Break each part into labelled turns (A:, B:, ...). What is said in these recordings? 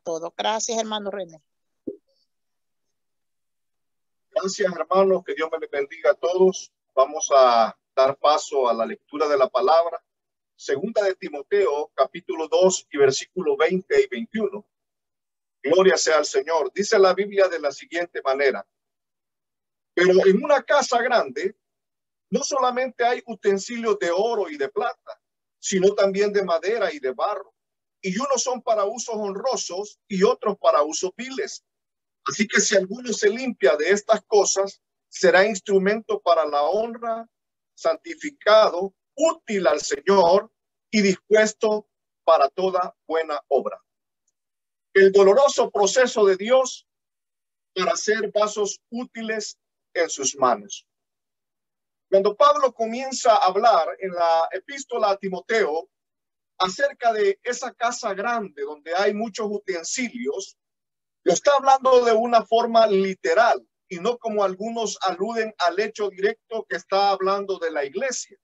A: todo. Gracias, hermano René.
B: Gracias, hermanos. Que Dios me bendiga a todos. Vamos a dar paso a la lectura de la palabra. Segunda de Timoteo, capítulo 2 y versículo 20 y 21. Gloria sea al Señor. Dice la Biblia de la siguiente manera: pero en una casa grande no solamente hay utensilios de oro y de plata, sino también de madera y de barro. Y unos son para usos honrosos y otros para usos viles. Así que si alguno se limpia de estas cosas, será instrumento para la honra, santificado, útil al Señor y dispuesto para toda buena obra. El doloroso proceso de Dios para hacer vasos útiles en sus manos. Cuando Pablo comienza a hablar en la epístola a Timoteo acerca de esa casa grande donde hay muchos utensilios, lo está hablando de una forma literal y no como algunos aluden al hecho directo que está hablando de la iglesia.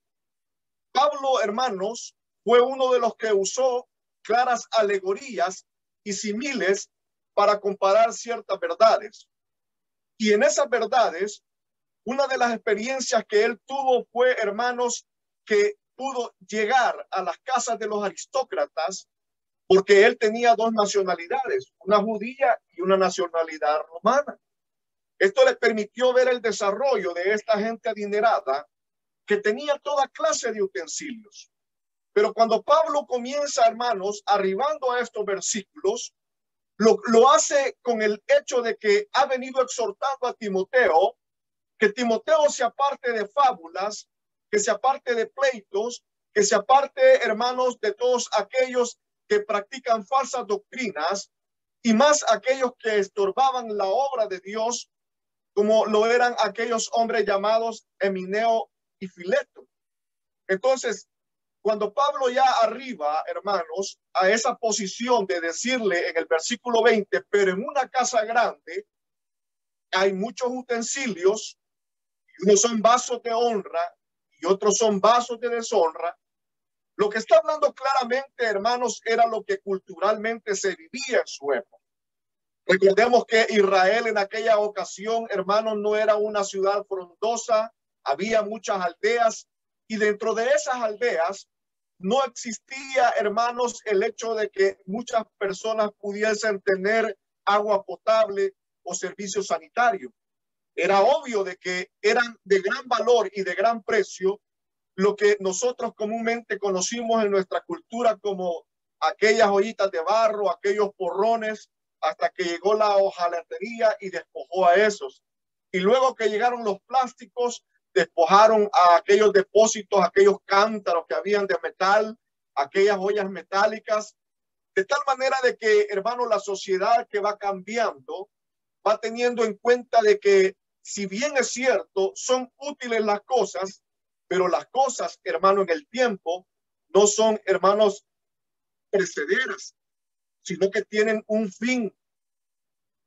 B: Pablo, hermanos, fue uno de los que usó claras alegorías y símiles para comparar ciertas verdades. Y en esas verdades, una de las experiencias que él tuvo fue, hermanos, que pudo llegar a las casas de los aristócratas porque él tenía dos nacionalidades, una judía y una nacionalidad romana. Esto le permitió ver el desarrollo de esta gente adinerada que tenía toda clase de utensilios. Pero cuando Pablo comienza, hermanos, arribando a estos versículos, lo hace con el hecho de que ha venido exhortando a Timoteo, que Timoteo se aparte de fábulas, que se aparte de pleitos, que se aparte, hermanos, de todos aquellos que practican falsas doctrinas y más aquellos que estorbaban la obra de Dios, como lo eran aquellos hombres llamados Emineo y Fileto. Entonces, cuando Pablo ya arriba, hermanos, a esa posición de decirle en el versículo 20, pero en una casa grande hay muchos utensilios, y unos son vasos de honra y otros son vasos de deshonra. Lo que está hablando claramente, hermanos, era lo que culturalmente se vivía en su época. Recordemos que Israel en aquella ocasión, hermanos, no era una ciudad frondosa, había muchas aldeas y dentro de esas aldeas no existía, hermanos, el hecho de que muchas personas pudiesen tener agua potable o servicio sanitario. Era obvio de que eran de gran valor y de gran precio lo que nosotros comúnmente conocimos en nuestra cultura como aquellas ollitas de barro, aquellos porrones, hasta que llegó la hojalatería y despojó a esos. Y luego que llegaron los plásticos, despojaron a aquellos depósitos, aquellos cántaros que habían de metal, aquellas ollas metálicas, de tal manera de que, hermano, la sociedad que va cambiando va teniendo en cuenta de que, si bien es cierto, son útiles las cosas, pero las cosas, hermano, en el tiempo no son, hermanos, precederas, sino que tienen un fin.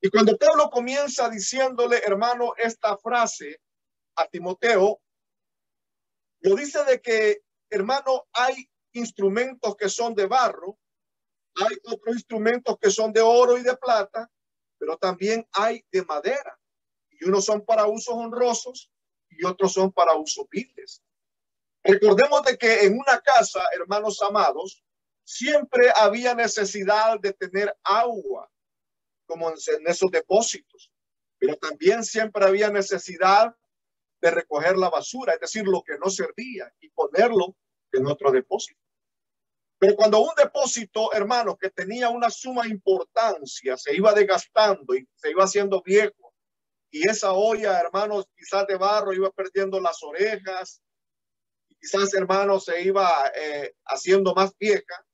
B: Y cuando Pablo comienza diciéndole, hermano, esta frase a Timoteo, lo dice de que, hermano, hay instrumentos que son de barro, hay otros instrumentos que son de oro y de plata, pero también hay de madera. Y unos son para usos honrosos y otros son para usos viles. Recordemos de que en una casa, hermanos amados, siempre había necesidad de tener agua, como en esos depósitos, pero también siempre había necesidad de recoger la basura, es decir, lo que no servía, y ponerlo en otro depósito. Pero cuando un depósito, hermanos, que tenía una suma importancia, se iba desgastando y se iba haciendo viejo, y esa olla, hermanos, quizás de barro, iba perdiendo las orejas, quizás, hermanos, se iba haciendo más vieja,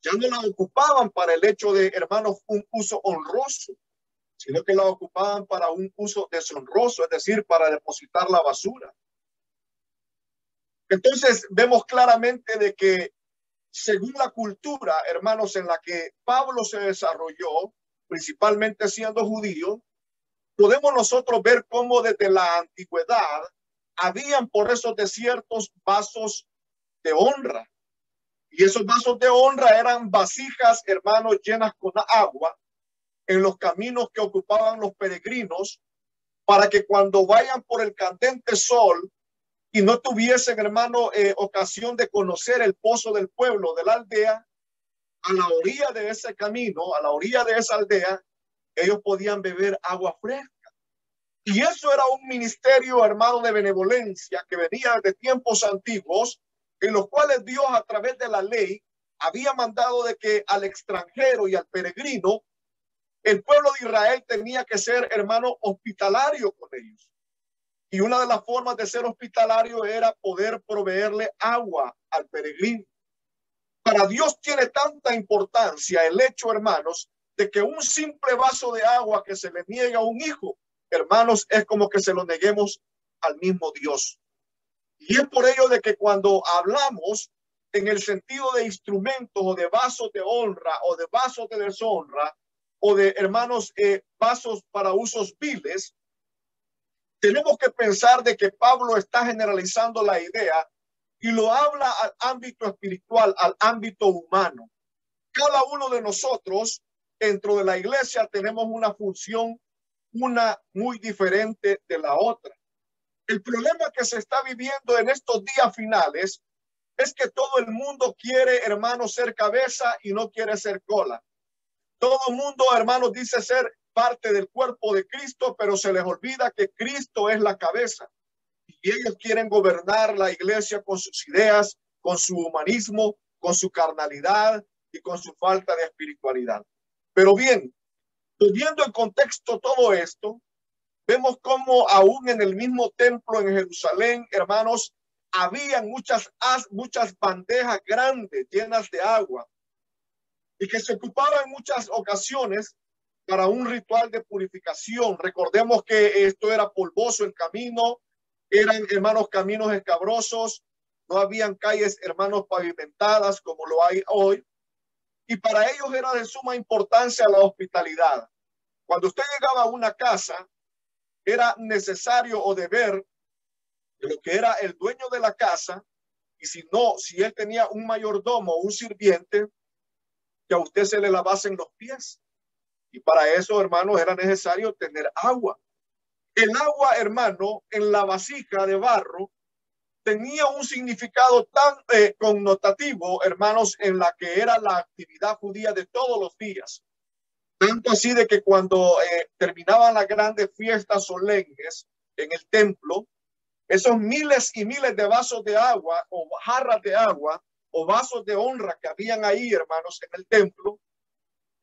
B: ya no la ocupaban para el hecho de, hermanos, un uso honroso, sino que la ocupaban para un uso deshonroso, es decir, para depositar la basura. Entonces, vemos claramente de que, según la cultura, hermanos, en la que Pablo se desarrolló, principalmente siendo judío, podemos nosotros ver cómo desde la antigüedad habían por esos desiertos vasos de honra. Y esos vasos de honra eran vasijas, hermanos, llenas con agua, en los caminos que ocupaban los peregrinos, para que cuando vayan por el candente sol y no tuviesen, hermano, ocasión de conocer el pozo del pueblo, de la aldea, a la orilla de ese camino, a la orilla de esa aldea, ellos podían beber agua fresca. Y eso era un ministerio, hermano, de benevolencia que venía de tiempos antiguos, en los cuales Dios, a través de la ley, había mandado de que al extranjero y al peregrino, el pueblo de Israel tenía que ser, hermano, hospitalario con ellos. Y una de las formas de ser hospitalario era poder proveerle agua al peregrino. Para Dios tiene tanta importancia el hecho, hermanos, de que un simple vaso de agua que se le niega a un hijo, hermanos, es como que se lo neguemos al mismo Dios. Y es por ello de que cuando hablamos en el sentido de instrumentos o de vasos de honra o de vasos de deshonra o de, hermanos, vasos para usos viles, tenemos que pensar de que Pablo está generalizando la idea y lo habla al ámbito espiritual, al ámbito humano. Cada uno de nosotros dentro de la iglesia tenemos una función, una muy diferente de la otra. El problema que se está viviendo en estos días finales es que todo el mundo quiere, hermano, ser cabeza y no quiere ser cola. Todo el mundo, hermanos, dice ser parte del cuerpo de Cristo, pero se les olvida que Cristo es la cabeza. Y ellos quieren gobernar la iglesia con sus ideas, con su humanismo, con su carnalidad y con su falta de espiritualidad. Pero bien, viendo en contexto todo esto, vemos cómo aún en el mismo templo en Jerusalén, hermanos, habían muchas bandejas grandes llenas de agua y que se ocupaban en muchas ocasiones para un ritual de purificación. Recordemos que esto era polvoso el camino, eran, hermanos, caminos escabrosos, no habían calles, hermanos, pavimentadas como lo hay hoy, y para ellos era de suma importancia la hospitalidad. Cuando usted llegaba a una casa, era necesario o deber de lo que era el dueño de la casa, y si no, si él tenía un mayordomo o un sirviente, que a usted se le lavasen los pies. Y para eso, hermanos, era necesario tener agua. El agua, hermano, en la vasija de barro, tenía un significado tan connotativo, hermanos, en la que era la actividad judía de todos los días. Tanto así de que cuando terminaban las grandes fiestas solemnes en el templo, esos miles y miles de vasos de agua o jarras de agua o vasos de honra que habían ahí, hermanos, en el templo,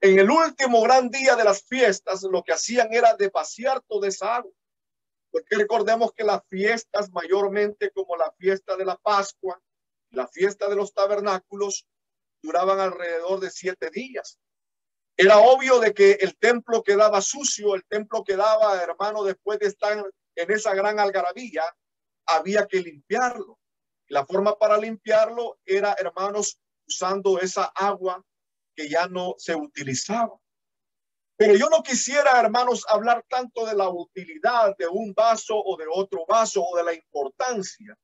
B: en el último gran día de las fiestas, lo que hacían era de vaciar toda esa agua. Porque recordemos que las fiestas mayormente como la fiesta de la Pascua, la fiesta de los tabernáculos, duraban alrededor de 7 días. Era obvio de que el templo quedaba sucio, el templo quedaba, hermano, después de estar en esa gran algarabía, había que limpiarlo. La forma para limpiarlo era, hermanos, usando esa agua que ya no se utilizaba. Pero yo no quisiera, hermanos, hablar tanto de la utilidad de un vaso o de otro vaso o de la importancia,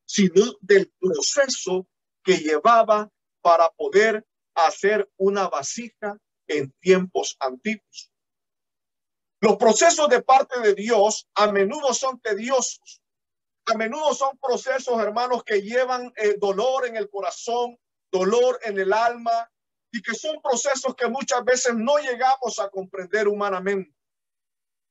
B: sino del proceso que llevaba para poder hacer una vasija en tiempos antiguos. Los procesos de parte de Dios a menudo son tediosos. A menudo son procesos, hermanos, que llevan dolor en el corazón, dolor en el alma, y que son procesos que muchas veces no llegamos a comprender humanamente.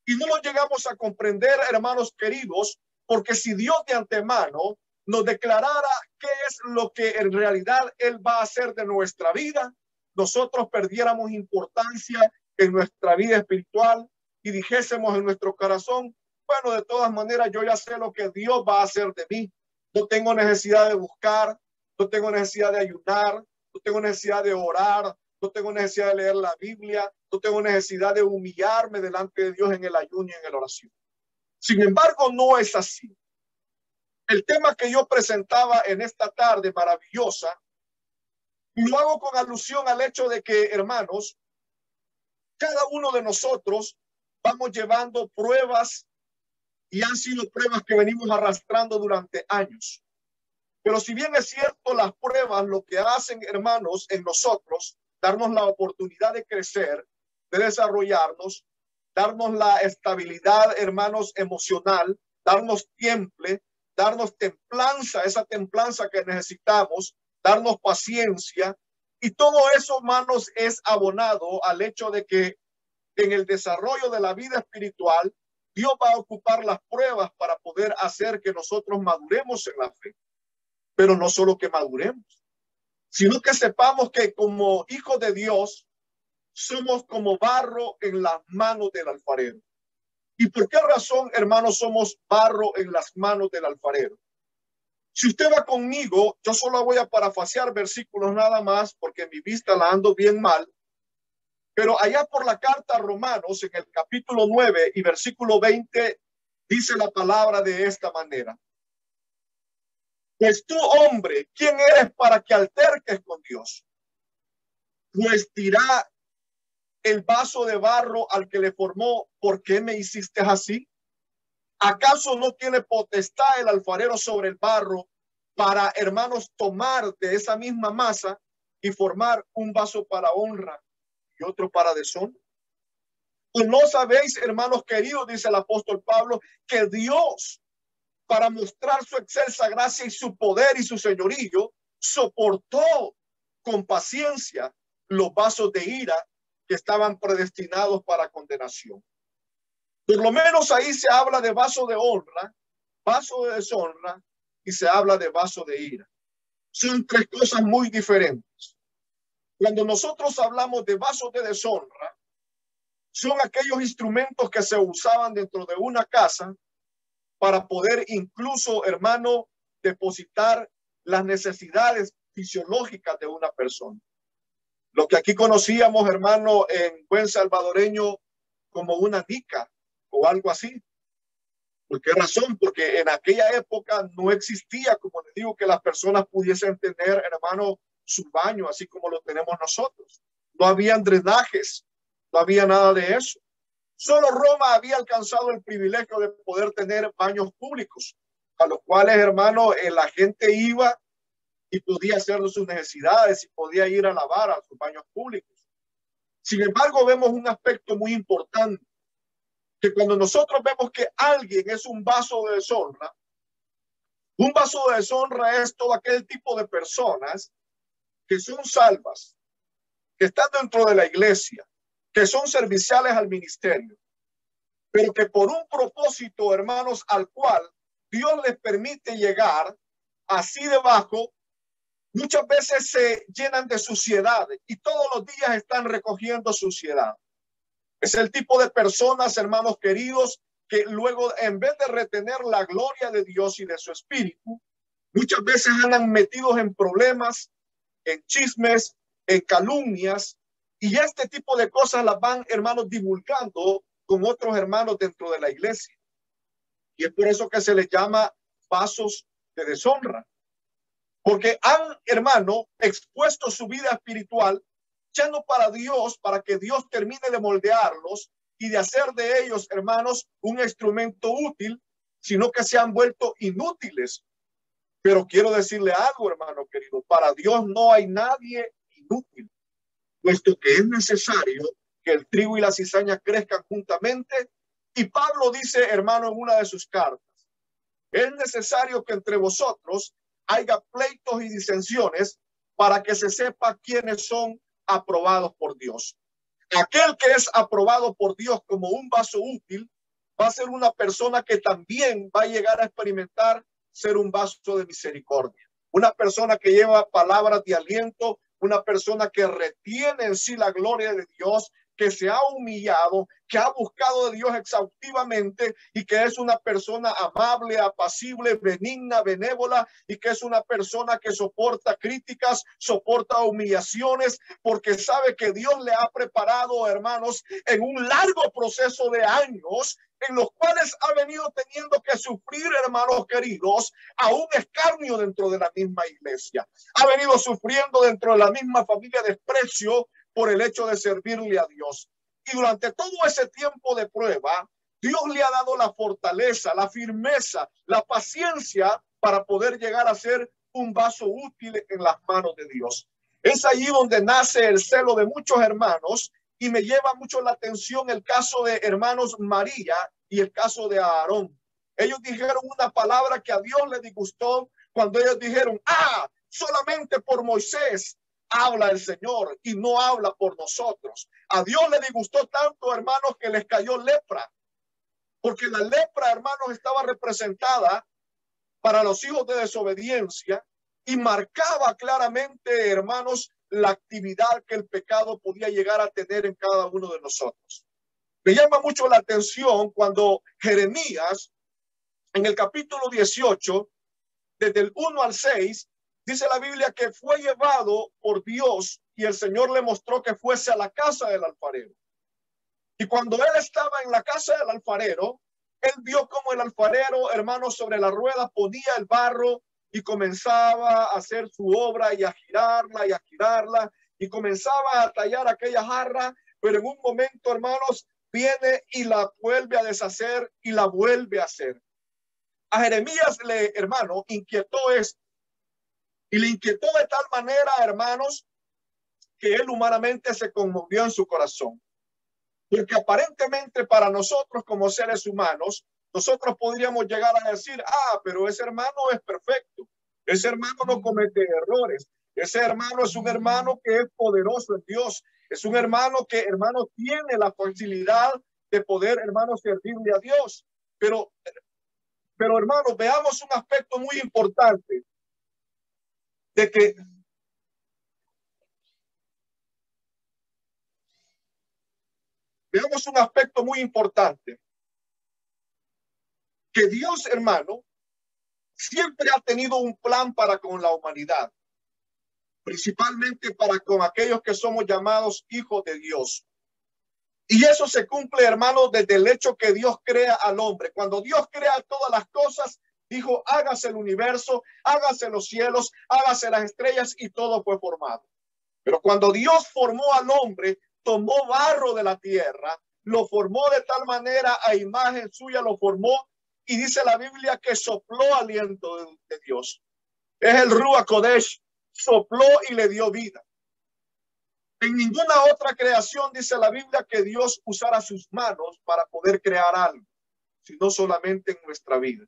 B: Y no lo llegamos a comprender, hermanos queridos, porque si Dios de antemano nos declarara qué es lo que en realidad Él va a hacer de nuestra vida, nosotros perdiéramos importancia en nuestra vida espiritual y dijésemos en nuestro corazón, bueno, de todas maneras yo ya sé lo que Dios va a hacer de mí. No tengo necesidad de buscar, no tengo necesidad de ayunar, no tengo necesidad de orar, no tengo necesidad de leer la Biblia, no tengo necesidad de humillarme delante de Dios en el ayuno y en la oración. Sin embargo, no es así. El tema que yo presentaba en esta tarde maravillosa, lo hago con alusión al hecho de que, hermanos, cada uno de nosotros vamos llevando pruebas y han sido pruebas que venimos arrastrando durante años. Pero si bien es cierto, las pruebas lo que hacen, hermanos, en nosotros, darnos la oportunidad de crecer, de desarrollarnos, darnos la estabilidad, hermanos, emocional, darnos temple, darnos templanza, esa templanza que necesitamos, darnos paciencia. Y todo eso, hermanos, es abonado al hecho de que en el desarrollo de la vida espiritual, Dios va a ocupar las pruebas para poder hacer que nosotros maduremos en la fe. Pero no solo que maduremos, sino que sepamos que como hijos de Dios, somos como barro en las manos del alfarero. ¿Y por qué razón, hermanos, somos barro en las manos del alfarero? Si usted va conmigo, yo solo voy a parafasear versículos nada más, porque mi vista la ando bien mal. Pero allá por la carta a Romanos, en el capítulo 9 y versículo 20, dice la palabra de esta manera. Pues tú, hombre, ¿quién eres para que alterques con Dios? Pues dirá el vaso de barro al que le formó, ¿por qué me hiciste así? ¿Acaso no tiene potestad el alfarero sobre el barro para, hermanos, tomar de esa misma masa y formar un vaso para honra y otro para deshonra? ¿O no sabéis, hermanos queridos, dice el apóstol Pablo, que Dios, para mostrar su excelsa gracia y su poder y su señorío, soportó con paciencia los vasos de ira que estaban predestinados para condenación? Por lo menos ahí se habla de vaso de honra, vaso de deshonra y se habla de vaso de ira. Son tres cosas muy diferentes. Cuando nosotros hablamos de vasos de deshonra, son aquellos instrumentos que se usaban dentro de una casa para poder incluso, hermano, depositar las necesidades fisiológicas de una persona. Lo que aquí conocíamos, hermano, en buen salvadoreño como una nica o algo así. ¿Por qué razón? Porque en aquella época no existía, como les digo, que las personas pudiesen tener, hermano, su baño, así como lo tenemos nosotros. No habían drenajes, no había nada de eso. Solo Roma había alcanzado el privilegio de poder tener baños públicos, a los cuales, hermano, la gente iba y podía hacer sus necesidades y podía ir a lavar a sus baños públicos. Sin embargo, vemos un aspecto muy importante, que cuando nosotros vemos que alguien es un vaso de deshonra es todo aquel tipo de personas que son salvas, que están dentro de la iglesia, que son serviciales al ministerio, pero que por un propósito, hermanos, al cual Dios les permite llegar así debajo, muchas veces se llenan de suciedad y todos los días están recogiendo suciedad. Es el tipo de personas, hermanos queridos, que luego, en vez de retener la gloria de Dios y de su espíritu, muchas veces andan metidos en problemas, en chismes, en calumnias, y este tipo de cosas las van, hermanos, divulgando con otros hermanos dentro de la iglesia. Y es por eso que se les llama vasos de deshonra, porque han, hermano, expuesto su vida espiritual ya no para Dios, para que Dios termine de moldearlos y de hacer de ellos, hermanos, un instrumento útil, sino que se han vuelto inútiles. Pero quiero decirle algo, hermano querido, para Dios no hay nadie inútil, puesto que es necesario que el trigo y la cizaña crezcan juntamente. Y Pablo dice, hermano, en una de sus cartas, es necesario que entre vosotros haya pleitos y disensiones para que se sepa quiénes son aprobados por Dios. Aquel que es aprobado por Dios como un vaso útil va a ser una persona que también va a llegar a experimentar ser un vaso de misericordia, una persona que lleva palabras de aliento, una persona que retiene en sí la gloria de Dios, que se ha humillado, que ha buscado de Dios exhaustivamente y que es una persona amable, apacible, benigna, benévola, y que es una persona que soporta críticas, soporta humillaciones, porque sabe que Dios le ha preparado, hermanos, en un largo proceso de años en los cuales ha venido teniendo que sufrir, hermanos queridos, a un escarnio dentro de la misma iglesia. Ha venido sufriendo dentro de la misma familia desprecio por el hecho de servirle a Dios. Y durante todo ese tiempo de prueba, Dios le ha dado la fortaleza, la firmeza, la paciencia para poder llegar a ser un vaso útil en las manos de Dios. Es allí donde nace el celo de muchos hermanos y me lleva mucho la atención el caso de hermanos María y el caso de Aarón. Ellos dijeron una palabra que a Dios le disgustó cuando ellos dijeron, solamente por Moisés habla el Señor y no habla por nosotros. A Dios le disgustó tanto, hermanos, que les cayó lepra, porque la lepra, hermanos, estaba representada para los hijos de desobediencia y marcaba claramente, hermanos, la actividad que el pecado podía llegar a tener en cada uno de nosotros. Me llama mucho la atención cuando Jeremías, en el capítulo 18, desde el 1 al 6, dice la Biblia que fue llevado por Dios y el Señor le mostró que fuese a la casa del alfarero. Y cuando él estaba en la casa del alfarero, él vio como el alfarero, hermanos, sobre la rueda ponía el barro y comenzaba a hacer su obra y a girarla y comenzaba a tallar aquella jarra, pero en un momento, hermanos, viene y la vuelve a deshacer y la vuelve a hacer. A Jeremías, hermano, inquietó esto. Y le inquietó de tal manera, hermanos, que él humanamente se conmovió en su corazón. Porque aparentemente para nosotros como seres humanos, nosotros podríamos llegar a decir, pero ese hermano es perfecto. Ese hermano no comete errores. Ese hermano es un hermano que es poderoso en Dios. Es un hermano que, hermano, tiene la facilidad de poder, hermano, servirle a Dios. Pero hermano, veamos un aspecto muy importante de que veamos un aspecto muy importante que Dios, hermano, siempre ha tenido un plan para con la humanidad, principalmente para con aquellos que somos llamados hijos de Dios. Y eso se cumple, hermano, desde el hecho que Dios crea al hombre. Cuando Dios crea todas las cosas, dijo, hágase el universo, hágase los cielos, hágase las estrellas, y todo fue formado. Pero cuando Dios formó al hombre, tomó barro de la tierra, lo formó de tal manera, a imagen suya lo formó, y dice la Biblia que sopló aliento de Dios. Es el Ruach Kodesh, sopló y le dio vida. En ninguna otra creación dice la Biblia que Dios usara sus manos para poder crear algo, sino solamente en nuestra vida.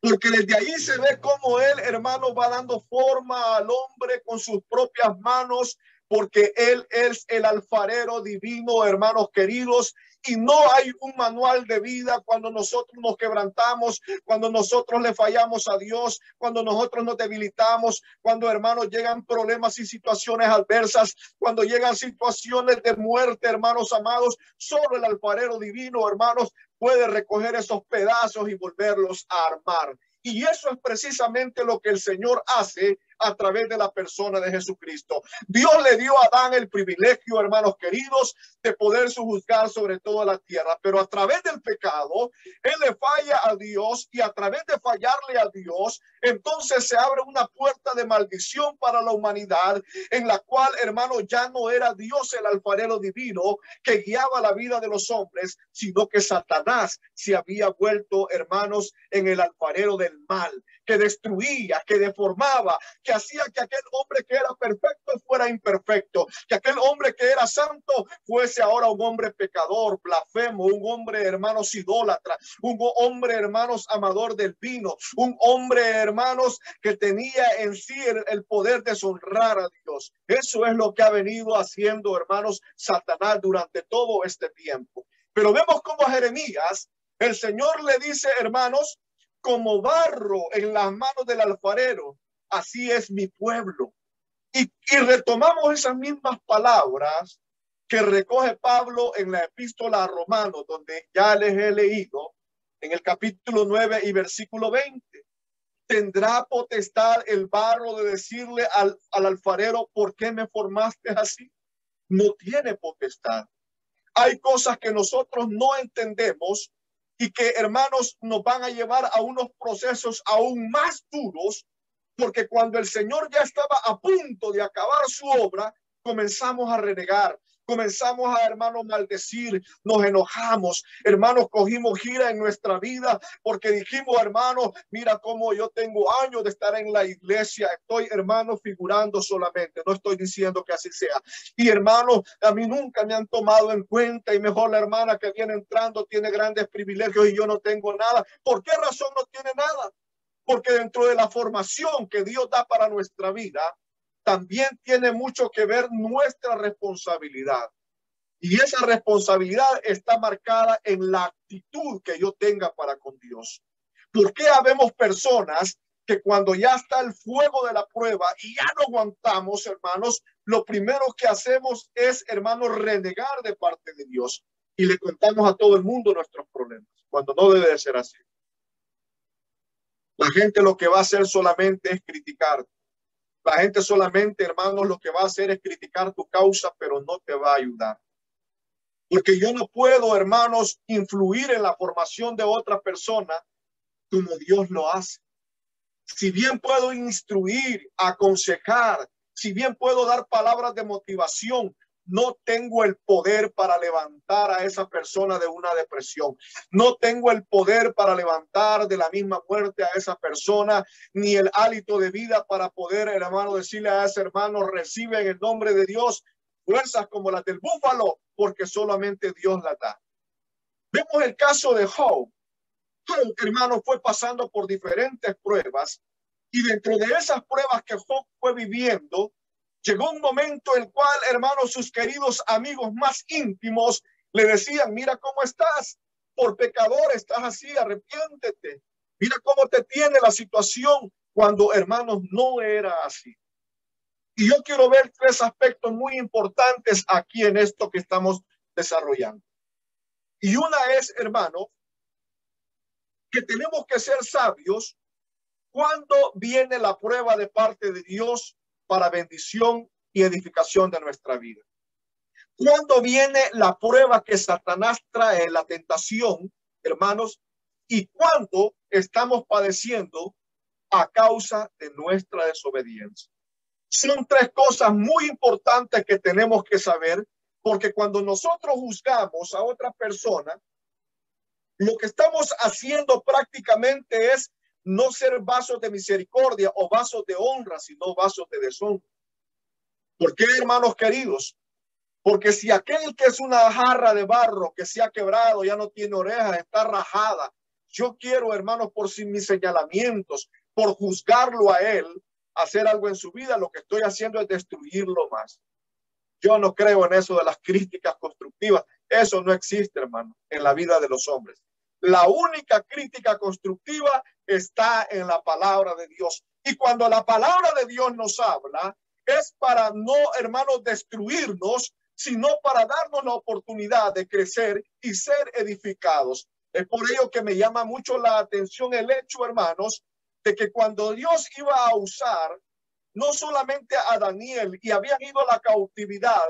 B: Porque desde ahí se ve cómo él, hermano, va dando forma al hombre con sus propias manos, porque él es el alfarero divino, hermanos queridos, y no hay un manual de vida cuando nosotros nos quebrantamos, cuando nosotros le fallamos a Dios, cuando nosotros nos debilitamos, cuando, hermanos, llegan problemas y situaciones adversas, cuando llegan situaciones de muerte, hermanos amados, solo el alfarero divino, hermanos, puede recoger esos pedazos y volverlos a armar. Y eso es precisamente lo que el Señor hace a través de la persona de Jesucristo. Dios le dio a Adán el privilegio, hermanos queridos, de poder juzgar sobre toda la tierra, pero a través del pecado, él le falla a Dios, y a través de fallarle a Dios, entonces se abre una puerta de maldición para la humanidad, en la cual, hermanos, ya no era Dios el alfarero divino que guiaba la vida de los hombres, sino que Satanás se había vuelto, hermanos, en el alfarero del mal, que destruía, que deformaba, que hacía que aquel hombre que era perfecto fuera imperfecto, que aquel hombre que era santo fuese ahora un hombre pecador, blasfemo, un hombre, hermanos, idólatra, un hombre, hermanos, amador del vino, un hombre, hermanos, que tenía en sí el poder de deshonrar a Dios. Eso es lo que ha venido haciendo, hermanos, Satanás durante todo este tiempo. Pero vemos cómo a Jeremías el Señor le dice, hermanos, como barro en las manos del alfarero, así es mi pueblo. Y retomamos esas mismas palabras que recoge Pablo en la epístola a Romanos, donde ya les he leído en el capítulo 9 y versículo 20. ¿Tendrá potestad el barro de decirle al alfarero, ¿por qué me formaste así? No tiene potestad. Hay cosas que nosotros no entendemos y que, hermanos, nos van a llevar a unos procesos aún más duros, porque cuando el Señor ya estaba a punto de acabar su obra, comenzamos a renegar, comenzamos a, hermanos, maldecir, nos enojamos, hermanos, cogimos gira en nuestra vida porque dijimos, hermanos, mira cómo yo tengo años de estar en la iglesia, estoy, hermanos, figurando solamente, no estoy diciendo que así sea. Y hermanos, a mí nunca me han tomado en cuenta y mejor la hermana que viene entrando tiene grandes privilegios y yo no tengo nada. ¿Por qué razón no tiene nada? Porque dentro de la formación que Dios da para nuestra vida, también tiene mucho que ver nuestra responsabilidad. Y esa responsabilidad está marcada en la actitud que yo tenga para con Dios. ¿Por qué habemos personas que cuando ya está el fuego de la prueba y ya no aguantamos, hermanos, lo primero que hacemos es, hermanos, renegar de parte de Dios y le contamos a todo el mundo nuestros problemas, cuando no debe de ser así? La gente lo que va a hacer solamente es criticar. La gente solamente, hermanos, lo que va a hacer es criticar tu causa, pero no te va a ayudar. Porque yo no puedo, hermanos, influir en la formación de otra persona como Dios lo hace. Si bien puedo instruir, aconsejar, si bien puedo dar palabras de motivación, no tengo el poder para levantar a esa persona de una depresión. No tengo el poder para levantar de la misma muerte a esa persona, ni el hálito de vida para poder, hermano, decirle a ese hermano, recibe en el nombre de Dios fuerzas como las del búfalo, porque solamente Dios las da. Vemos el caso de Job. Job, hermano, fue pasando por diferentes pruebas y dentro de esas pruebas que Job fue viviendo, llegó un momento en el cual, hermano, sus queridos amigos más íntimos le decían, mira cómo estás, por pecador estás así, arrepiéntete. Mira cómo te tiene la situación, cuando, hermanos, no era así. Y yo quiero ver tres aspectos muy importantes aquí en esto que estamos desarrollando. Y una es, hermano, que tenemos que ser sabios cuando viene la prueba de parte de Dios para bendición y edificación de nuestra vida. Cuando viene la prueba que Satanás trae, la tentación, hermanos, y cuando estamos padeciendo a causa de nuestra desobediencia. Son tres cosas muy importantes que tenemos que saber, porque cuando nosotros juzgamos a otra persona, lo que estamos haciendo prácticamente es no ser vasos de misericordia o vasos de honra, sino vasos de deshonra. ¿Por qué, hermanos queridos? Porque si aquel que es una jarra de barro que se ha quebrado, ya no tiene orejas, está rajada, yo quiero, hermanos, por mis señalamientos, por juzgarlo a él, hacer algo en su vida, lo que estoy haciendo es destruirlo más. Yo no creo en eso de las críticas constructivas. Eso no existe, hermano, en la vida de los hombres. La única crítica constructiva está en la palabra de Dios. Y cuando la palabra de Dios nos habla, es para no, hermanos, destruirnos, sino para darnos la oportunidad de crecer y ser edificados. Es por ello que me llama mucho la atención el hecho, hermanos, de que cuando Dios iba a usar no solamente a Daniel y habían ido a la cautividad,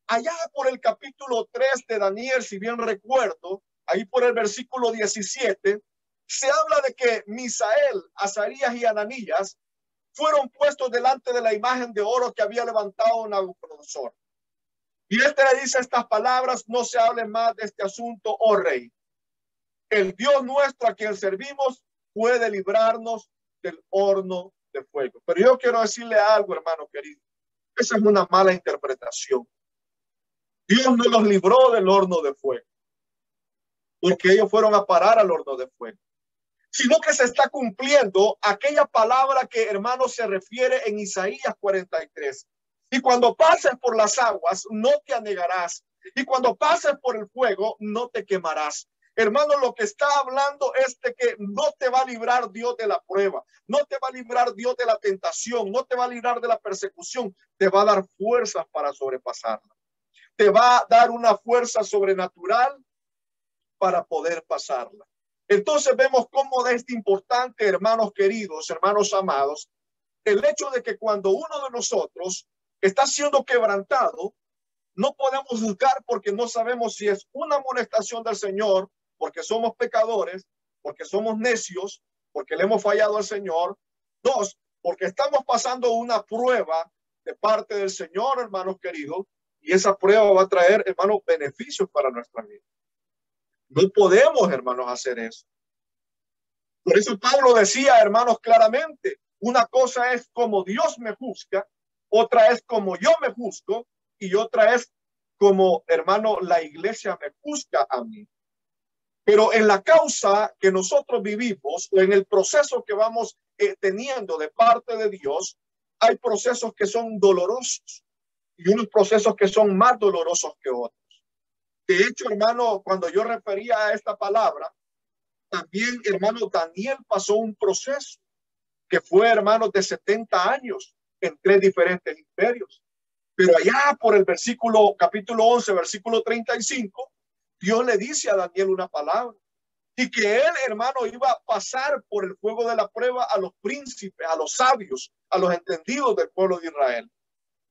B: allá por el capítulo 3 de Daniel, si bien recuerdo, ahí por el versículo 17, se habla de que Misael, Azarías y Ananías fueron puestos delante de la imagen de oro que había levantado Nabucodonosor. Y este le dice estas palabras: no se hable más de este asunto, oh rey. El Dios nuestro a quien servimos puede librarnos del horno de fuego. Pero yo quiero decirle algo, hermano querido. Esa es una mala interpretación. Dios no los libró del horno de fuego, porque ellos fueron a parar al horno de fuego, sino que se está cumpliendo aquella palabra que, hermano, se refiere en Isaías 43. Y cuando pases por las aguas, no te anegarás. Y cuando pases por el fuego, no te quemarás. Hermano, lo que está hablando es de que no te va a librar Dios de la prueba, no te va a librar Dios de la tentación, no te va a librar de la persecución, te va a dar fuerzas para sobrepasarla. Te va a dar una fuerza sobrenatural para poder pasarla. Entonces vemos cómo es importante, hermanos queridos, hermanos amados, el hecho de que cuando uno de nosotros está siendo quebrantado, no podemos juzgar porque no sabemos si es una amonestación del Señor, porque somos pecadores, porque somos necios, porque le hemos fallado al Señor. Dos, porque estamos pasando una prueba de parte del Señor, hermanos queridos, Y esa prueba va a traer, hermanos, beneficios para nuestra vida. No podemos, hermanos, hacer eso. Por eso Pablo decía, hermanos, claramente, una cosa es como Dios me juzga, otra es como yo me juzgo y otra es como, hermano, la iglesia me juzga a mí. Pero en la causa que nosotros vivimos o en el proceso que vamos teniendo de parte de Dios, hay procesos que son dolorosos y unos procesos que son más dolorosos que otros. De hecho, hermano, cuando yo refería a esta palabra, también, hermano, Daniel pasó un proceso que fue, hermano, de 70 años en 3 diferentes imperios. Pero allá por el capítulo 11, versículo 35, Dios le dice a Daniel una palabra y que él, hermano, iba a pasar por el fuego de la prueba a los príncipes, a los sabios, a los entendidos del pueblo de Israel.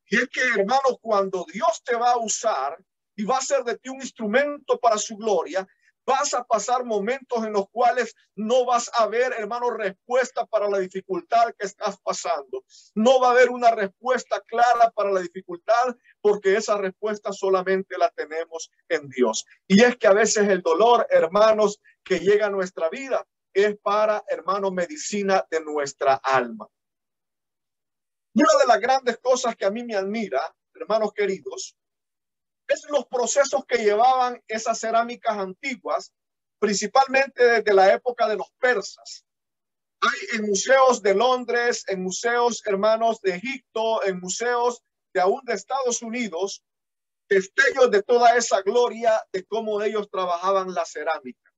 B: Y es que, hermano, cuando Dios te va a usar y va a hacer de ti un instrumento para su gloria, vas a pasar momentos en los cuales no vas a ver, hermano, respuesta para la dificultad que estás pasando. No va a haber una respuesta clara para la dificultad porque esa respuesta solamente la tenemos en Dios. Y es que a veces el dolor, hermanos, que llega a nuestra vida es para, hermano, medicina de nuestra alma. Una de las grandes cosas que a mí me admira, hermanos queridos, es los procesos que llevaban esas cerámicas antiguas, principalmente desde la época de los persas. Hay en museos de Londres, en museos, hermanos, de Egipto, en museos de aún de Estados Unidos, destellos de toda esa gloria de cómo ellos trabajaban la cerámica.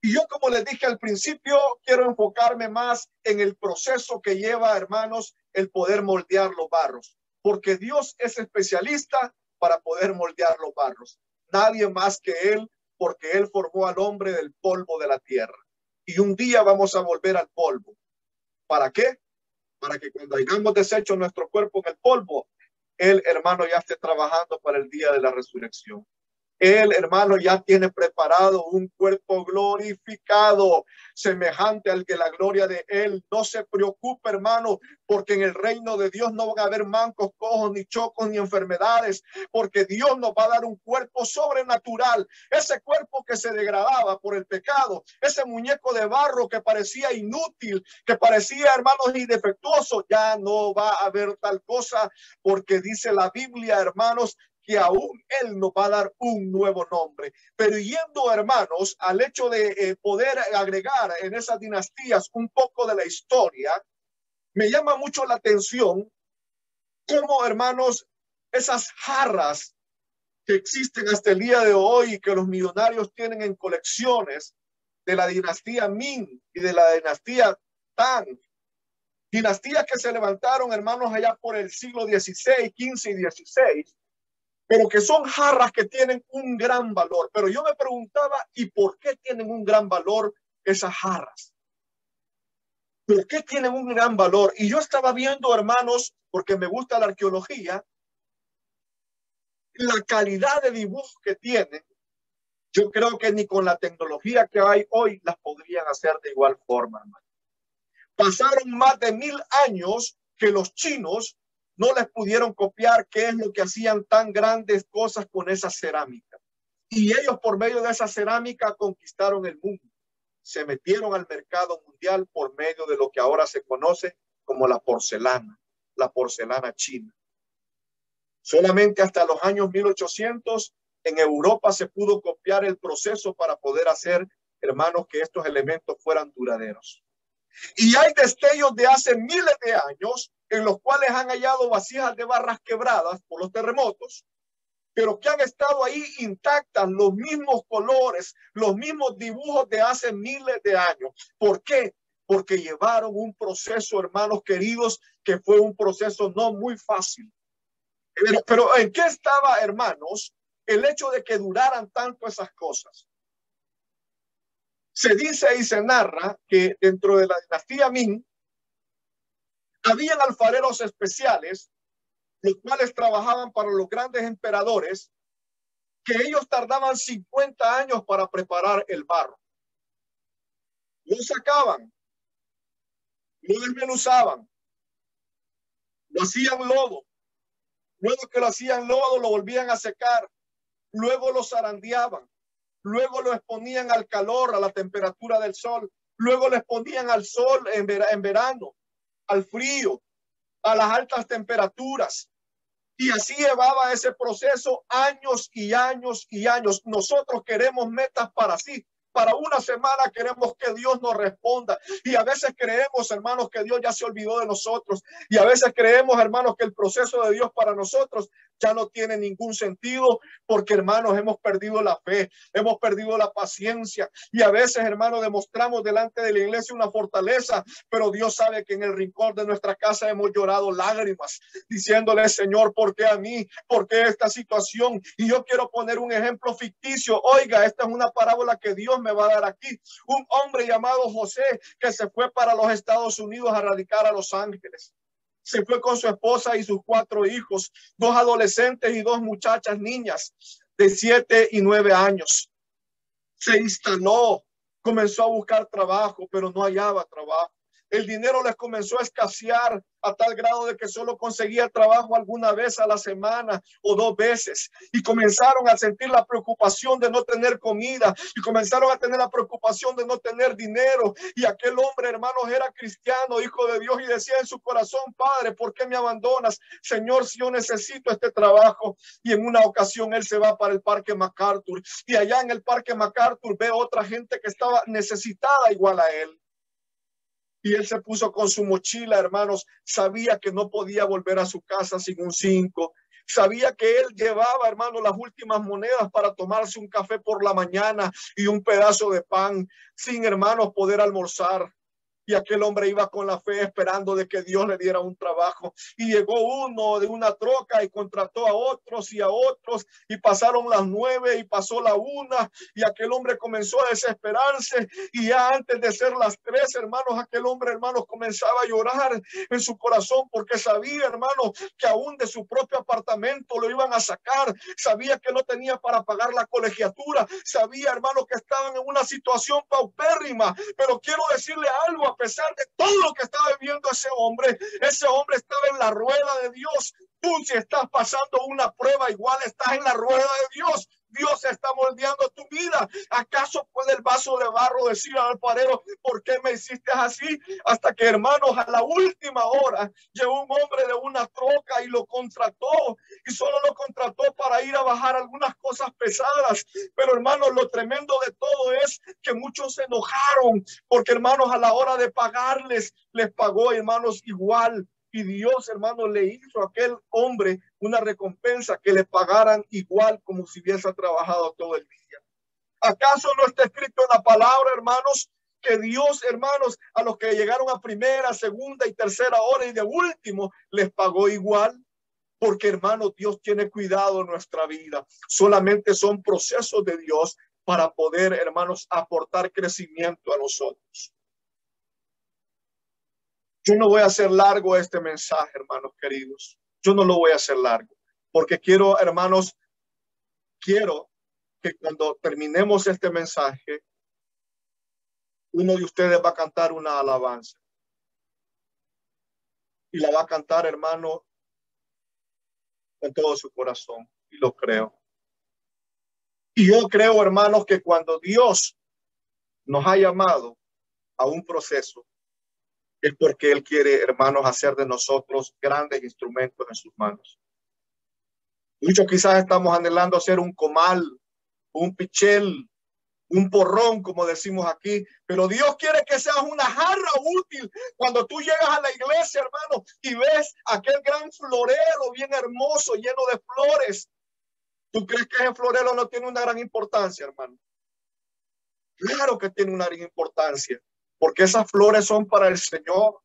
B: Y yo, como les dije al principio, quiero enfocarme más en el proceso que lleva, hermanos, el poder moldear los barros, porque Dios es especialista para poder moldear los barros. Nadie más que Él, porque Él formó al hombre del polvo de la tierra. Y un día vamos a volver al polvo. ¿Para qué? Para que cuando hayamos deshecho nuestro cuerpo en el polvo, Él, hermano, ya esté trabajando para el día de la resurrección. Él, hermano, ya tiene preparado un cuerpo glorificado, semejante al que la gloria de Él. No se preocupe, hermano, porque en el reino de Dios no van a haber mancos, cojos, ni chocos, ni enfermedades, porque Dios nos va a dar un cuerpo sobrenatural. Ese cuerpo que se degradaba por el pecado, ese muñeco de barro que parecía inútil, que parecía, hermanos, indefectuoso, ya no va a haber tal cosa, porque dice la Biblia, hermanos, que aún Él nos va a dar un nuevo nombre. Pero yendo, hermanos, al hecho de poder agregar en esas dinastías un poco de la historia, me llama mucho la atención cómo, hermanos, esas jarras que existen hasta el día de hoy y que los millonarios tienen en colecciones de la dinastía Ming y de la dinastía Tang, dinastías que se levantaron, hermanos, allá por el siglo XVI, XV y XVI, pero que son jarras que tienen un gran valor. Pero yo me preguntaba, ¿y por qué tienen un gran valor esas jarras? ¿Por qué tienen un gran valor? Y yo estaba viendo, hermanos, porque me gusta la arqueología, la calidad de dibujo que tienen. Yo creo que ni con la tecnología que hay hoy las podrían hacer de igual forma, hermano. Pasaron más de 1000 años que los chinos no les pudieron copiar qué es lo que hacían tan grandes cosas con esa cerámica. Y ellos por medio de esa cerámica conquistaron el mundo. Se metieron al mercado mundial por medio de lo que ahora se conoce como la porcelana china. Solamente hasta los años 1800 en Europa se pudo copiar el proceso para poder hacer, hermanos, que estos elementos fueran duraderos. Y hay destellos de hace miles de años en los cuales han hallado vasijas de barras quebradas por los terremotos, pero que han estado ahí intactas, los mismos colores, los mismos dibujos de hace miles de años. ¿Por qué? Porque llevaron un proceso, hermanos queridos, que fue un proceso no muy fácil. Pero ¿en qué estaba, hermanos, el hecho de que duraran tanto esas cosas? Se dice y se narra que dentro de la dinastía Ming habían alfareros especiales, los cuales trabajaban para los grandes emperadores, que ellos tardaban 50 años para preparar el barro. Lo sacaban, lo desmenuzaban, lo hacían lodo, Luego que lo hacían lodo, lo volvían a secar. Luego lo zarandeaban. Luego lo exponían al calor, a la temperatura del sol. Luego lo exponían al sol en verano, al frío, a las altas temperaturas. Y así llevaba ese proceso años y años y años. Nosotros queremos metas para sí. Para una semana queremos que Dios nos responda. Y a veces creemos, hermanos, que Dios ya se olvidó de nosotros. Y a veces creemos, hermanos, que el proceso de Dios para nosotros ya no tiene ningún sentido, porque, hermanos, hemos perdido la fe, hemos perdido la paciencia. Y a veces, hermanos, demostramos delante de la iglesia una fortaleza, pero Dios sabe que en el rincón de nuestra casa hemos llorado lágrimas, diciéndole: Señor, ¿por qué a mí? ¿Por qué esta situación? Y yo quiero poner un ejemplo ficticio. Oiga, esta es una parábola que Dios me va a dar aquí. Un hombre llamado José, que se fue para los Estados Unidos a radicar a Los Ángeles. Se fue con su esposa y sus 4 hijos, 2 adolescentes y 2 muchachas niñas de 7 y 9 años. Se instaló, comenzó a buscar trabajo, pero no hallaba trabajo. El dinero les comenzó a escasear a tal grado de que solo conseguía trabajo alguna vez a la semana o 2 veces. Y comenzaron a sentir la preocupación de no tener comida. Y comenzaron a tener la preocupación de no tener dinero. Y aquel hombre, hermanos, era cristiano, hijo de Dios, y decía en su corazón: Padre, ¿por qué me abandonas? Señor, si yo necesito este trabajo. Y en una ocasión él se va para el Parque MacArthur. Y allá en el Parque MacArthur ve a otra gente que estaba necesitada igual a él. Y él se puso con su mochila, hermanos. Sabía que no podía volver a su casa sin un 5. Sabía que él llevaba, hermanos, las últimas monedas para tomarse un café por la mañana y un pedazo de pan, sin, hermanos, poder almorzar. Y aquel hombre iba con la fe esperando de que Dios le diera un trabajo. Y llegó uno de una troca y contrató a otros y a otros. Y pasaron las 9 y pasó la 1. Y aquel hombre comenzó a desesperarse. Y ya antes de ser las 3, hermanos, aquel hombre, hermanos, comenzaba a llorar en su corazón, porque sabía, hermanos, que aún de su propio apartamento lo iban a sacar. Sabía que no tenía para pagar la colegiatura. Sabía, hermanos, que estaban en una situación paupérrima. Pero quiero decirle algo: a pesar de todo lo que estaba viviendo ese hombre estaba en la rueda de Dios. Tú, si estás pasando una prueba, igual estás en la rueda de Dios. Dios está moldeando tu vida. ¿Acaso puede el vaso de barro decir al alfarero: ¿por qué me hiciste así? Hasta que, hermanos, a la última hora llegó un hombre de una troca y lo contrató. Y solo lo contrató para ir a bajar algunas cosas pesadas. Pero, hermanos, lo tremendo de todo es que muchos se enojaron, porque, hermanos, a la hora de pagarles, les pagó, hermanos, igual. Y Dios, hermanos, le hizo a aquel hombre una recompensa, que le pagaran igual como si hubiese trabajado todo el día. ¿Acaso no está escrito en la palabra, hermanos, que Dios, hermanos, a los que llegaron a primera, segunda y tercera hora y de último, les pagó igual? Porque, hermanos, Dios tiene cuidado de nuestra vida. Solamente son procesos de Dios para poder, hermanos, aportar crecimiento a nosotros. Yo no voy a hacer largo este mensaje, hermanos queridos. Yo no lo voy a hacer largo, porque quiero, hermanos, quiero que cuando terminemos este mensaje, uno de ustedes va a cantar una alabanza. Y la va a cantar, hermano, con todo su corazón. Y lo creo. Y yo creo, hermanos, que cuando Dios nos ha llamado a un proceso, es porque Él quiere, hermanos, hacer de nosotros grandes instrumentos en sus manos. Muchos quizás estamos anhelando ser un comal, un pichel, un porrón, como decimos aquí, pero Dios quiere que seas una jarra útil. Cuando tú llegas a la iglesia, hermano, y ves aquel gran florero bien hermoso, lleno de flores, ¿tú crees que ese florero no tiene una gran importancia, hermano? Claro que tiene una gran importancia, porque esas flores son para el Señor.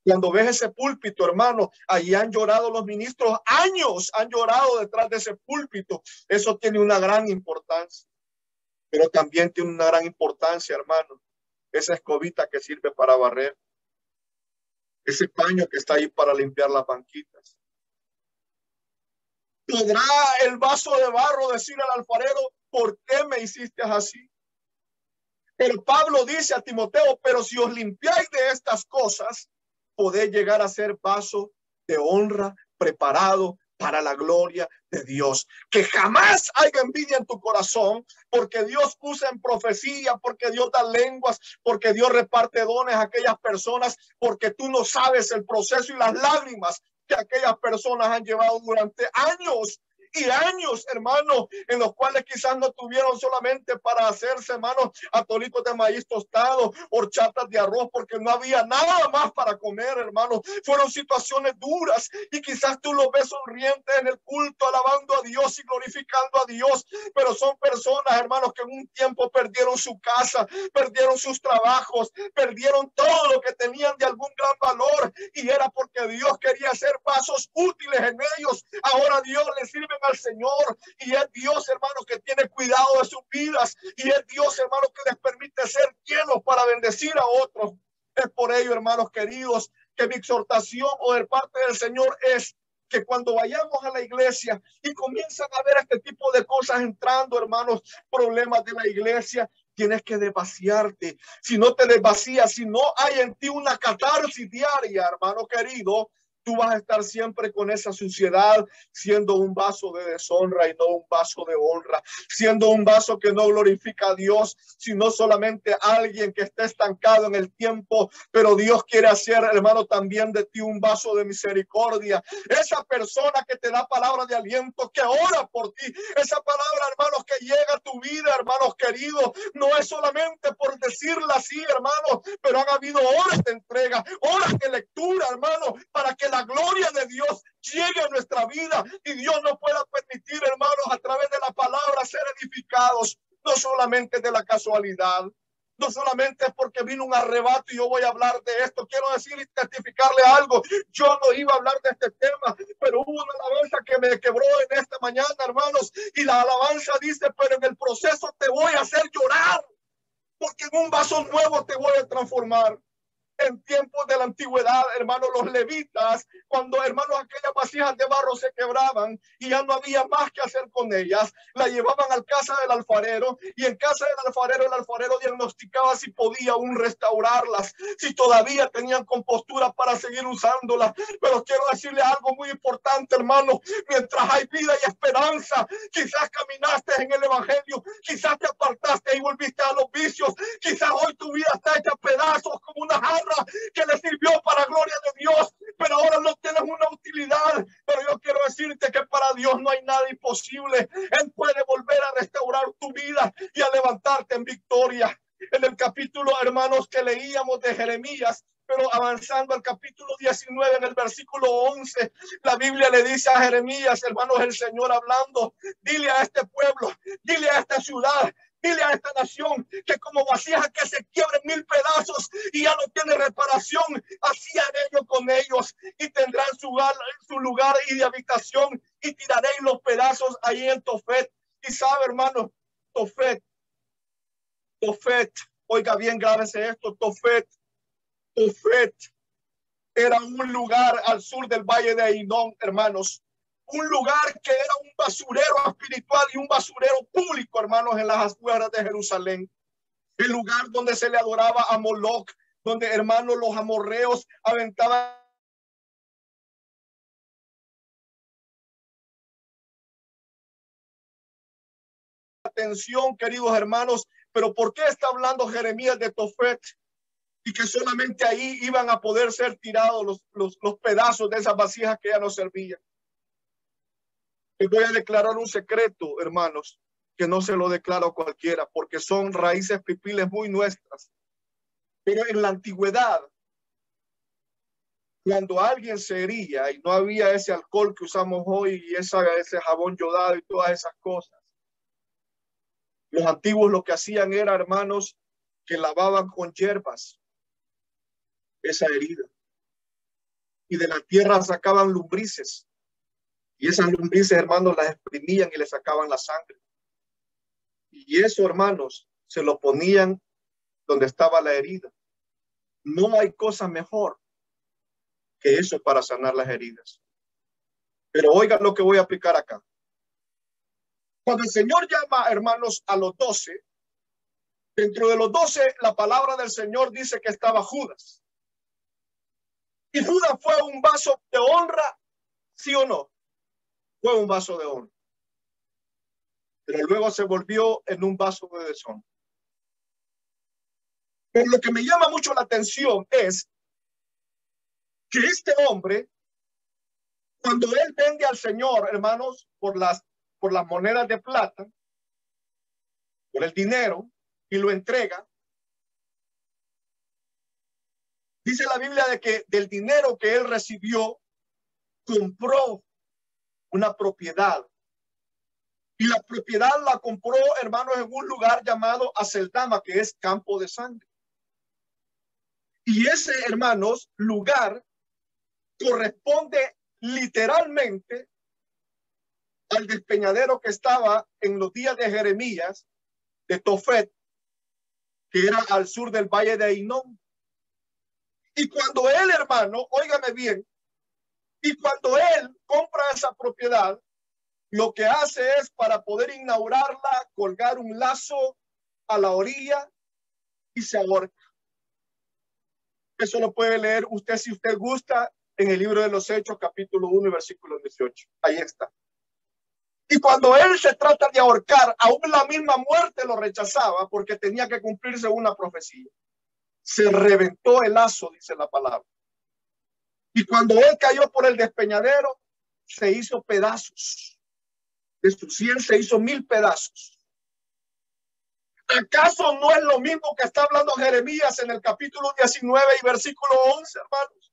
B: Cuando ves ese púlpito, hermano, allí han llorado los ministros, años han llorado detrás de ese púlpito. Eso tiene una gran importancia. Pero también tiene una gran importancia, hermano, esa escobita que sirve para barrer, ese paño que está ahí para limpiar las banquitas. ¿Podrá el vaso de barro decir al alfarero: ¿por qué me hiciste así? Pero Pablo dice a Timoteo: pero si os limpiáis de estas cosas, podéis llegar a ser vaso de honra, preparado para la gloria de Dios. Que jamás haya envidia en tu corazón, porque Dios usa en profecía, porque Dios da lenguas, porque Dios reparte dones a aquellas personas, porque tú no sabes el proceso y las lágrimas que aquellas personas han llevado durante años y años, hermanos, en los cuales quizás no tuvieron solamente para hacerse, hermanos, atolitos de maíz tostado, horchatas de arroz, porque no había nada más para comer, hermanos. Fueron situaciones duras y quizás tú los ves sonrientes en el culto, alabando a Dios y glorificando a Dios, pero son personas, hermanos, que en un tiempo perdieron su casa, perdieron sus trabajos, perdieron todo lo que tenían de algún gran valor, y era porque Dios quería hacer vasos útiles en ellos. Ahora Dios les sirve al Señor, y es Dios, hermanos, que tiene cuidado de sus vidas, y es Dios, hermanos, que les permite ser llenos para bendecir a otros. Es por ello, hermanos queridos, que mi exhortación o de parte del Señor es que cuando vayamos a la iglesia y comienzan a ver este tipo de cosas entrando, hermanos, problemas de la iglesia, tienes que desvaciarte. Si no te desvacías, si no hay en ti una catarsis diaria, hermano querido, tú vas a estar siempre con esa suciedad, siendo un vaso de deshonra y no un vaso de honra, siendo un vaso que no glorifica a Dios, sino solamente alguien que está estancado en el tiempo, pero Dios quiere hacer, hermano, también de ti un vaso de misericordia. Esa persona que te da palabra de aliento, que ora por ti, esa palabra, hermanos, que llega a tu vida, hermanos queridos, no es solamente por decirla así, hermanos, pero han habido horas de entrega, horas de lectura, hermanos, para que la gloria de Dios llegue a nuestra vida y Dios nos pueda permitir, hermanos, a través de la palabra ser edificados, no solamente de la casualidad, no solamente es porque vino un arrebato y yo voy a hablar de esto. Quiero decir y testificarle algo. Yo no iba a hablar de este tema, pero hubo una alabanza que me quebró en esta mañana, hermanos, y la alabanza dice: pero en el proceso te voy a hacer llorar, porque en un vaso nuevo te voy a transformar. En tiempos de la antigüedad, hermanos, los levitas, cuando, hermanos, aquellas vasijas de barro se quebraban y ya no había más que hacer con ellas, la llevaban a casa del alfarero, y en casa del alfarero, el alfarero diagnosticaba si podía aún restaurarlas, si todavía tenían compostura para seguir usándolas. Pero quiero decirle algo muy importante, hermano: mientras hay vida y esperanza, quizás caminaste en el evangelio, quizás te apartaste y volviste a los vicios, quizás hoy tu vida está hecha pedazos como una jarra que le sirvió para gloria de Dios, pero ahora no tienes una utilidad. Pero yo quiero decirte que para Dios no hay nada imposible. Él puede volver a restaurar tu vida y a levantarte en victoria. En el capítulo, hermanos, que leíamos de Jeremías, pero avanzando al capítulo 19, en el versículo 11, la Biblia le dice a Jeremías, hermanos, el Señor hablando: dile a este pueblo, dile a esta ciudad, dile a esta nación, que como vasijas que se quiebren 1000 pedazos y ya no tiene reparación, así haré yo con ellos, y tendrán su lugar y de habitación, y tiraréis los pedazos ahí en Tofet. Y sabe, hermano, Tofet, oiga bien, grábese esto: Tofet era un lugar al sur del valle de Ainón, hermanos. Un lugar que era un basurero espiritual y un basurero público, hermanos, en las afueras de Jerusalén. El lugar donde se le adoraba a Moloch, donde, hermanos, los amorreos aventaban. Atención, queridos hermanos, pero ¿por qué está hablando Jeremías de Tofet? Y que solamente ahí iban a poder ser tirados los pedazos de esas vasijas que ya no servían. Les voy a declarar un secreto, hermanos, que no se lo declaro a cualquiera, porque son raíces pipiles muy nuestras. Pero en la antigüedad, cuando alguien se hería y no había ese alcohol que usamos hoy y ese jabón yodado y todas esas cosas, los antiguos lo que hacían era, hermanos, que lavaban con hierbas esa herida, y de la tierra sacaban lombrices, y esas lombrices, hermanos, las exprimían y le sacaban la sangre. Y eso, hermanos, se lo ponían donde estaba la herida. No hay cosa mejor que eso para sanar las heridas. Pero oigan lo que voy a aplicar acá. Cuando el Señor llama, hermanos, a los 12, dentro de los 12, la palabra del Señor dice que estaba Judas. ¿Y Judas fue un vaso de honra, sí o no? fue un vaso de oro, pero luego se volvió en un vaso de deshonra. Pero lo que me llama mucho la atención es que este hombre, cuando él vende al Señor, hermanos, por las monedas de plata, por el dinero, y lo entrega, dice la Biblia de que del dinero que él recibió, compró una propiedad. Y la propiedad la compró, hermanos, en un lugar llamado Aceldama, que es campo de sangre. Y ese, hermanos, lugar corresponde literalmente al despeñadero que estaba en los días de Jeremías, de Tofet, que era al sur del valle de Ainón. Y cuando él, hermano, óigame bien, y cuando él compra esa propiedad, lo que hace es, para poder inaugurarla, colgar un lazo a la orilla y se ahorca. Eso lo puede leer usted si usted gusta en el libro de los Hechos, capítulo 1 y versículo 18. Ahí está. Y cuando él se trata de ahorcar, aún la misma muerte lo rechazaba porque tenía que cumplirse una profecía. Se reventó el lazo, dice la palabra. Y cuando él cayó por el despeñadero, se hizo pedazos. De su 100 se hizo 1000 pedazos. ¿Acaso no es lo mismo que está hablando Jeremías en el capítulo 19 y versículo 11, hermanos?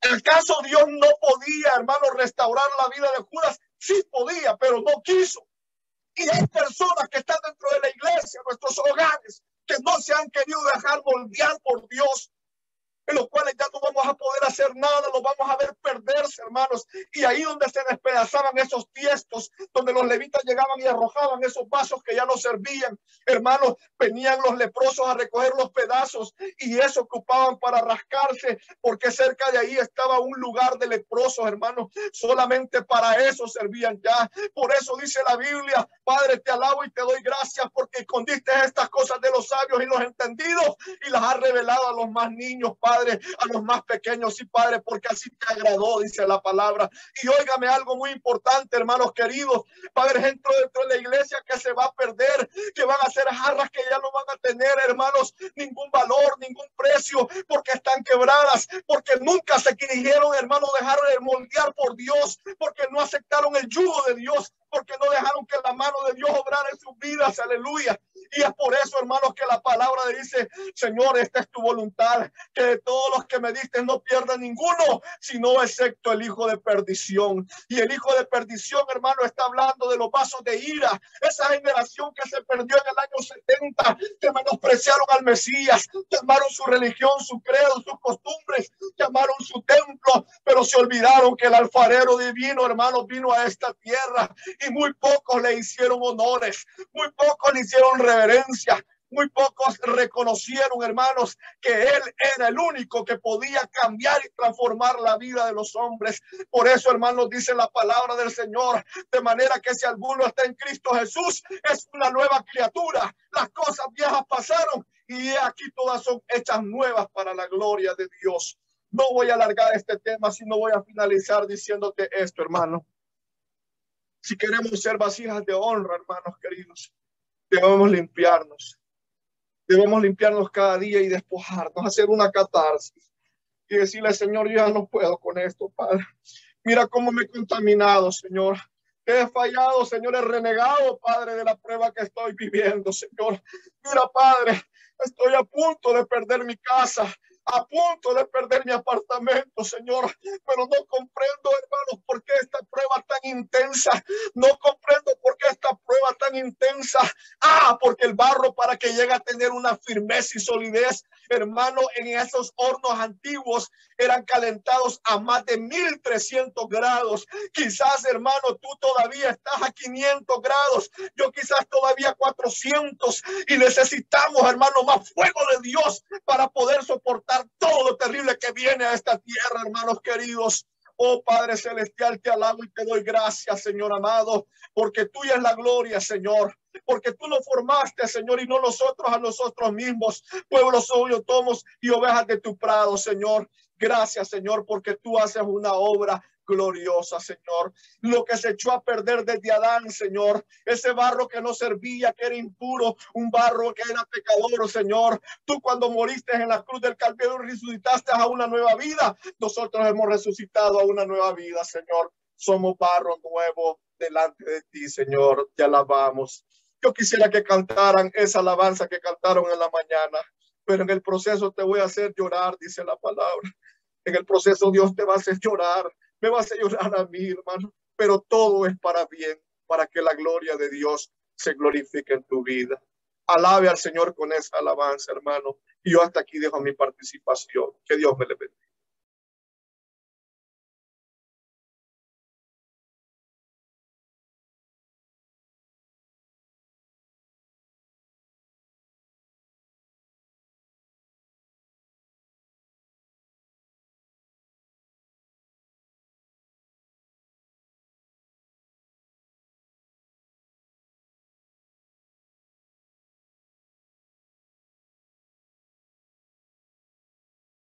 B: ¿Acaso Dios no podía, hermanos, restaurar la vida de Judas? Sí podía, pero no quiso. Y hay personas que están dentro de la iglesia, nuestros hogares, que no se han querido dejar moldear por Dios, en los cuales ya no vamos a poder hacer nada, los vamos a ver perderse, hermanos. Y ahí donde se despedazaban esos tiestos, donde los levitas llegaban y arrojaban esos vasos que ya no servían, hermanos, venían los leprosos a recoger los pedazos y eso ocupaban para rascarse, porque cerca de ahí estaba un lugar de leprosos, hermanos. Solamente para eso servían ya. Por eso dice la Biblia: Padre, te alabo y te doy gracias porque escondiste estas cosas de los sabios y los entendidos y las has revelado a los más niños, Padre, a los más pequeños. Sí, Padre, porque así te agradó, dice la palabra. Y óigame algo muy importante, hermanos queridos. Padre, dentro de la iglesia que se va a perder, que van a ser jarras que ya no van a tener, hermanos, ningún valor, ningún precio, porque están quebradas, porque nunca se quisieron, hermanos, dejar de moldear por Dios, porque no aceptaron el yugo de Dios, porque no dejaron que la mano de Dios obrara en sus vidas. Aleluya. Y es por eso, hermanos, que la palabra dice: Señor, esta es tu voluntad, que de todos los que me diste no pierda ninguno, sino excepto el hijo de perdición. Y el hijo de perdición, hermano, está hablando de los vasos de ira, esa generación que se perdió en el año 70, que menospreciaron al Mesías, llamaron su religión, su credo, sus costumbres, llamaron su templo, pero se olvidaron que el alfarero divino, hermano, vino a esta tierra y muy pocos le hicieron honores, muy pocos le hicieron reverencia, muy pocos reconocieron, hermanos, que él era el único que podía cambiar y transformar la vida de los hombres. Por eso, hermanos, dice la palabra del Señor: de manera que si alguno está en Cristo Jesús, es una nueva criatura. Las cosas viejas pasaron y aquí todas son hechas nuevas para la gloria de Dios. No voy a alargar este tema, sino voy a finalizar diciéndote esto, hermano. Si queremos ser vasijas de honra, hermanos queridos, debemos limpiarnos. Debemos limpiarnos cada día y despojarnos, hacer una catarsis y decirle: Señor, yo ya no puedo con esto, Padre. Mira cómo me he contaminado, Señor. He fallado, Señor, he renegado, Padre, de la prueba que estoy viviendo, Señor. Mira, Padre, estoy a punto de perder mi casa, a punto de perder mi apartamento, Señor, pero no comprendo, hermanos, por qué esta prueba tan intensa. No comprendo por qué esta prueba tan intensa. Porque el barro, para que llegue a tener una firmeza y solidez, hermano, en esos hornos antiguos eran calentados a más de 1300 grados. Quizás, hermano, tú todavía estás a 500 grados, yo quizás todavía a 400, y necesitamos, hermano, más fuego de Dios para poder soportar todo lo terrible que viene a esta tierra, hermanos queridos. Oh Padre Celestial, te alabo y te doy gracias, Señor amado, porque tuya es la gloria, Señor, porque tú nos formaste, Señor, y no nosotros a nosotros mismos, pueblo suyo tomos y ovejas de tu prado, Señor. Gracias, Señor, porque tú haces una obra gloriosa, Señor. Lo que se echó a perder desde Adán, Señor. Ese barro que no servía, que era impuro, un barro que era pecador, Señor. Tú cuando moriste en la cruz del Calvario resucitaste a una nueva vida. Nosotros hemos resucitado a una nueva vida, Señor. Somos barro nuevo delante de ti, Señor. Te alabamos. Yo quisiera que cantaran esa alabanza que cantaron en la mañana, pero en el proceso te voy a hacer llorar, dice la palabra. En el proceso Dios te va a hacer llorar, me va a hacer llorar a mí, hermano, pero todo es para bien, para que la gloria de Dios se glorifique en tu vida. Alabe al Señor con esa alabanza, hermano. Y yo hasta aquí dejo mi participación. Que Dios me le bendiga.